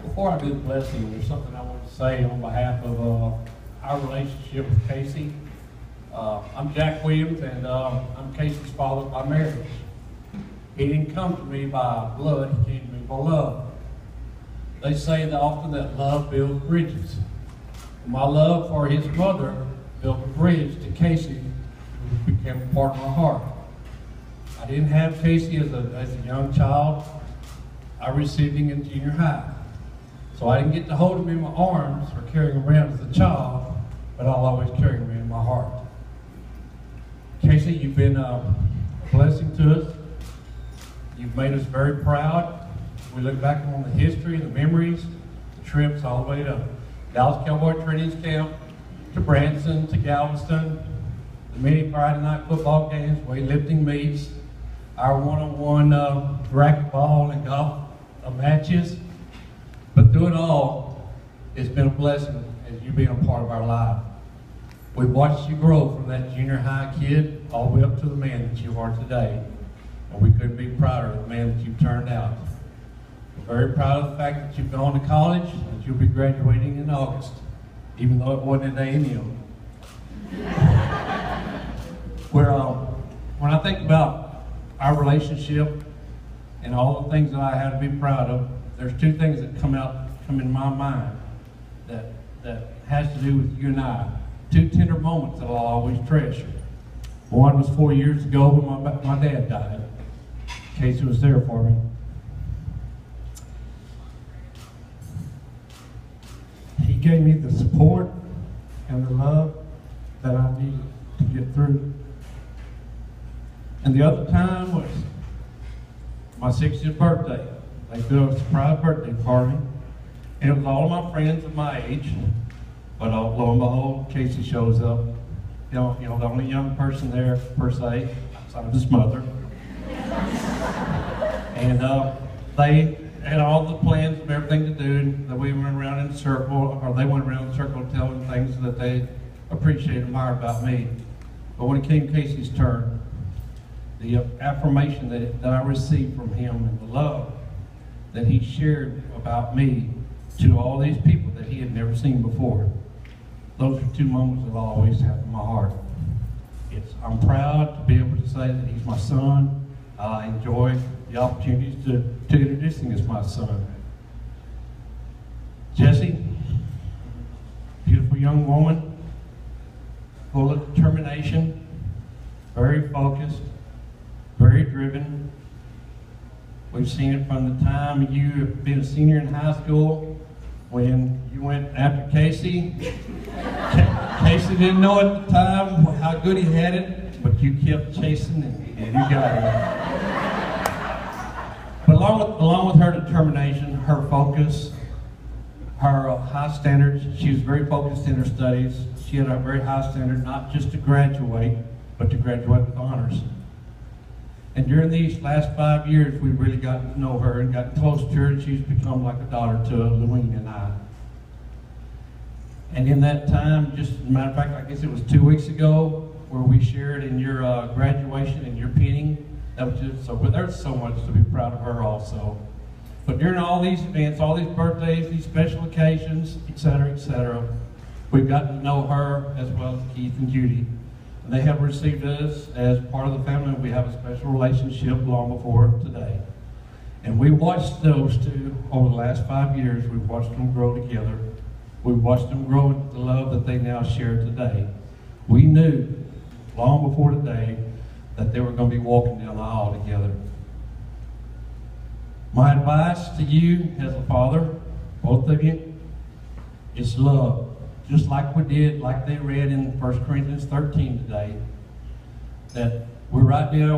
Before I do the blessing, there's something I want to say on behalf of our relationship with Casey. I'm Jack Williams, and I'm Casey's father by marriage. He didn't come to me by blood, he came to me by love. They say that often that love builds bridges. My love for his mother built a bridge to Casey, who became a part of my heart. I didn't have Casey as a young child. I received him in junior high. So I didn't get to hold him in my arms or carry him around as a child, but I'll always carry him in my heart. Casey, you've been a blessing to us. You've made us very proud. We look back on the history, the memories, the trips all the way to Dallas Cowboy Training Camp, to Branson, to Galveston, the many Friday night football games, weightlifting meets, our one-on-one racquetball and golf matches. But through it all, it's been a blessing as you being a part of our life. We've watched you grow from that junior high kid all the way up to the man that you are today. And we couldn't be prouder of the man that you've turned out. We're very proud of the fact that you've gone to college, that you'll be graduating in August, even though it wasn't at A&M. When I think about our relationship and all the things that I have to be proud of, there's two things that come in my mind that has to do with you and I. Two tender moments that I'll always treasure. One was 4 years ago when my dad died. Casey was there for me. He gave me the support and the love that I needed to get through. And the other time was my 60th birthday. They threw a surprise birthday party, and it was all of my friends of my age. But lo and behold, Casey shows up. You know, the only young person there per se, outside of his mother. And they had all the plans of everything to do, and that we went around in a circle, or they went around in a circle telling things that they appreciated and admired about me. But when it came Casey's turn, the affirmation that I received from him and the love that he shared about me to all these people that he had never seen before. Those are two moments that I'll always have in my heart. I'm proud to be able to say that he's my son. I enjoy the opportunities to introduce him as my son. Jessie, beautiful young woman, full of determination, very focused, very driven. We've seen it from the time you have been a senior in high school, when you went after Casey. Casey didn't know at the time how good he had it, but you kept chasing and you got it. But along with her determination, her focus, her high standards, she was very focused in her studies. She had a very high standard, not just to graduate, but to graduate with honors. And during these last 5 years, we've really gotten to know her and gotten close to her, and she's become like a daughter to Louine and I. And in that time, just as a matter of fact, I guess it was 2 weeks ago, where we shared in your graduation and your pinning. That was just so. There's so much to be proud of her also. But during all these events, all these birthdays, these special occasions, etc., we've gotten to know her as well as Keith and Judy. They have received us as part of the family. We have a special relationship long before today. And we watched those two over the last 5 years. We've watched them grow together. We've watched them grow into the love that they now share today. We knew long before today that they were going to be walking down the aisle together. My advice to you as a father, both of you, is love. Just like we did, like they read in 1 Corinthians 13 today, that we're right now,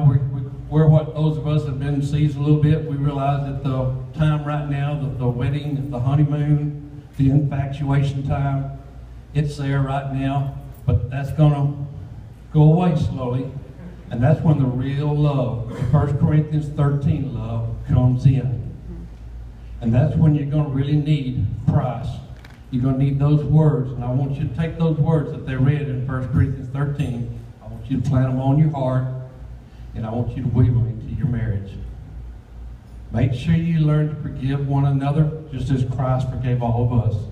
we're what those of us that have been seasoned a little bit, we realize that the time right now, the wedding, the honeymoon, the infatuation time, it's there right now, but that's going to go away slowly. And that's when the real love, the 1 Corinthians 13 love, comes in. And that's when you're going to really need Christ. You're going to need those words, and I want you to take those words that they read in 1 Corinthians 13. I want you to plant them on your heart, and I want you to weave them into your marriage. Make sure you learn to forgive one another just as Christ forgave all of us.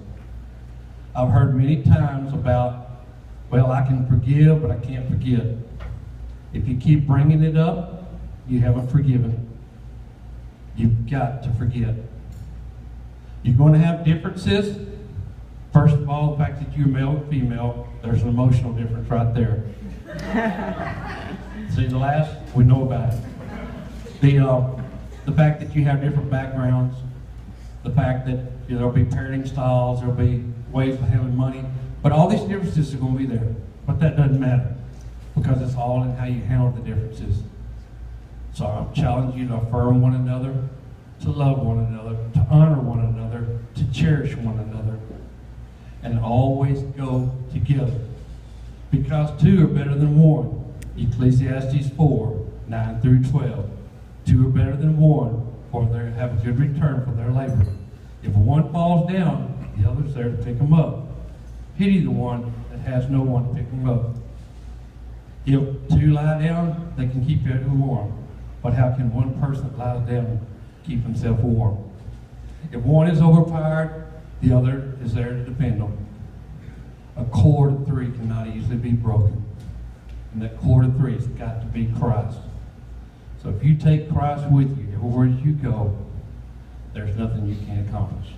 I've heard many times about, well, I can forgive, but I can't forget. If you keep bringing it up, you haven't forgiven. You've got to forget. You're going to have differences. First of all, the fact that you're male or female, there's an emotional difference right there. See the last? We know about it. The fact that you have different backgrounds, the fact that there'll be parenting styles, there'll be ways of handling money, but all these differences are going to be there. But that doesn't matter because it's all in how you handle the differences. So I'm challenging you to affirm one another, to love one another, to honor one another, to cherish one another, and always go together. Because two are better than one. Ecclesiastes 4, 9 through 12. Two are better than one, for they have a good return for their labor. If one falls down, the other's there to pick him up. Pity the one that has no one to pick him up. If two lie down, they can keep each other warm. But how can one person that lies down keep himself warm? If one is overpowered, the other is there to depend on. A cord of three cannot easily be broken. And that cord of three has got to be Christ. So if you take Christ with you, everywhere you go, there's nothing you can't accomplish.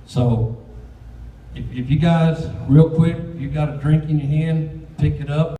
So if you guys, real quick, if you got a drink in your hand, pick it up.